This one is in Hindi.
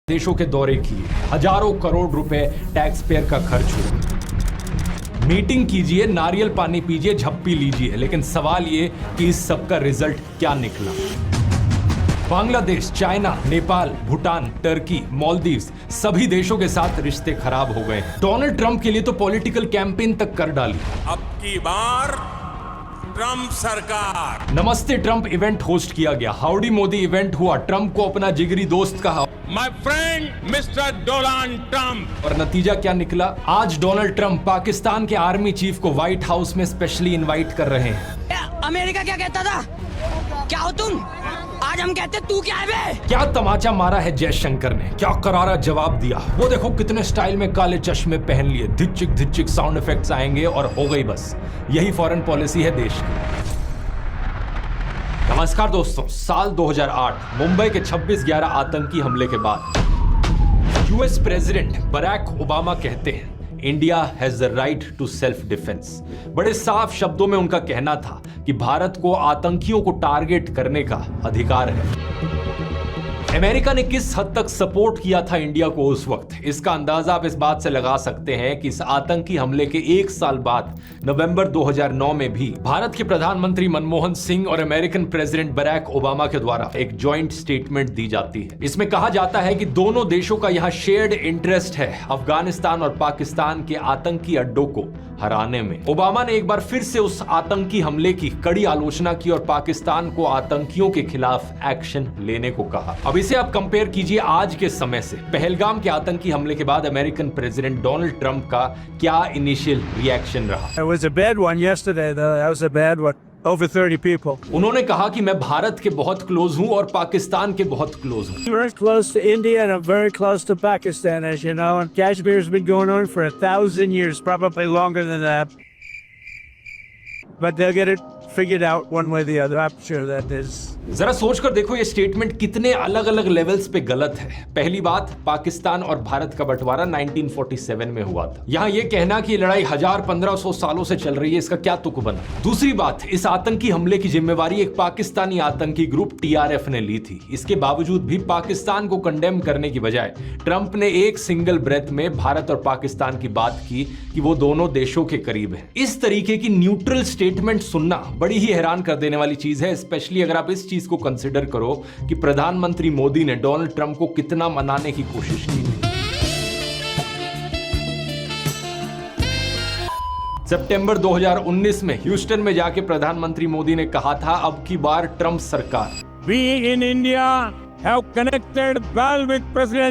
देशों के दौरे किए, हजारों करोड़ रुपए टैक्स पेयर का खर्च हुआ। मीटिंग कीजिए, नारियल पानी पीजिए, झप्पी लीजिए, लेकिन सवाल ये कि इस सब का रिजल्ट क्या निकला। बांग्लादेश, चाइना, नेपाल, भूटान, टर्की, मालदीव्स सभी देशों के साथ रिश्ते खराब हो गए। डोनाल्ड ट्रंप के लिए तो पॉलिटिकल कैंपेन तक कर डाली। अब की बार ट्रंप सरकार। नमस्ते ट्रंप इवेंट होस्ट किया गया, हाउडी मोदी इवेंट हुआ, ट्रंप को अपना जिगरी दोस्त कहा। My friend mister Donald Trump. और नतीजा क्या निकला? आज डोनाल्ड ट्रंप पाकिस्तान के आर्मी चीफ को व्हाइट हाउस में स्पेशली इनवाइट कर रहे हैं। अमेरिका क्या कहता था? क्या हो तुम? आज हम कहते तू क्या है बे? क्या तमाचा मारा है जयशंकर ने, क्या करारा जवाब दिया। वो देखो कितने स्टाइल में काले चश्मे पहन लिए, धिच्चिक धिच्चिक साउंड इफेक्ट्स आएंगे और हो गई बस। यही फॉरेन पॉलिसी है देश की। नमस्कार दोस्तों, साल 2008 मुंबई के 26/11 आतंकी हमले के बाद यूएस प्रेसिडेंट बराक ओबामा कहते हैं India has the right to self defence. बड़े साफ शब्दों में उनका कहना था कि भारत को आतंकियों को टारगेट करने का अधिकार है। अमेरिका ने किस हद तक सपोर्ट किया था इंडिया को उस वक्त, इसका अंदाजा आप इस बात से लगा सकते हैं कि इस आतंकी हमले के एक साल बाद नवंबर 2009 में भी भारत के प्रधानमंत्री मनमोहन सिंह और अमेरिकन प्रेसिडेंट बराक ओबामा के द्वारा एक जॉइंट स्टेटमेंट दी जाती है। इसमें कहा जाता है कि दोनों देशों का यहां शेयर्ड इंटरेस्ट है अफगानिस्तान और पाकिस्तान के आतंकी अड्डों को हराने में। ओबामा ने एक बार फिर से उस आतंकी हमले की कड़ी आलोचना की और पाकिस्तान को आतंकियों के खिलाफ एक्शन लेने को कहा। अब इसे आप कंपेयर कीजिए आज के समय से। पहलगाम के आतंकी हमले के बाद अमेरिकन प्रेसिडेंट डोनाल्ड ट्रंप का क्या इनिशियल रिएक्शन रहा? It was a bad one yesterday, though. That was a bad one. Over 30 people. उन्होंने कहा कि मैं भारत के बहुत क्लोज हूं और पाकिस्तान के बहुत क्लोज हूं। I'm very close to India and I'm very close to Pakistan, as you know. And Kashmir's been going on for 1,000 years, probably longer than that. But they'll get it figured out one way or the other. I'm sure that is. जरा सोचकर देखो ये स्टेटमेंट कितने अलग अलग लेवल्स पे गलत है। पहली बात, पाकिस्तान और भारत का बंटवारा 1947 में हुआ था। यहाँ ये कहना कि लड़ाई 1500 सालों से चल रही है, इसका क्या तुक बना। दूसरी बात, इस आतंकी हमले की जिम्मेवारी एक पाकिस्तानी आतंकी ग्रुप TRF ने ली थी। इसके बावजूद भी पाकिस्तान को कंडेम करने की बजाय ट्रंप ने एक सिंगल ब्रेथ में भारत और पाकिस्तान की बात की कि वो दोनों देशों के करीब है। इस तरीके की न्यूट्रल स्टेटमेंट सुनना बड़ी ही हैरान कर देने वाली चीज है, स्पेशली अगर आप इस चीज को कंसीडर करो कि प्रधानमंत्री मोदी ने डोनाल्ड ट्रंप को कितना मनाने की कोशिश की। सितंबर 2019 में ह्यूस्टन में जाके प्रधानमंत्री मोदी ने कहा था अब की बार ट्रंप सरकार। We in India have connected well with President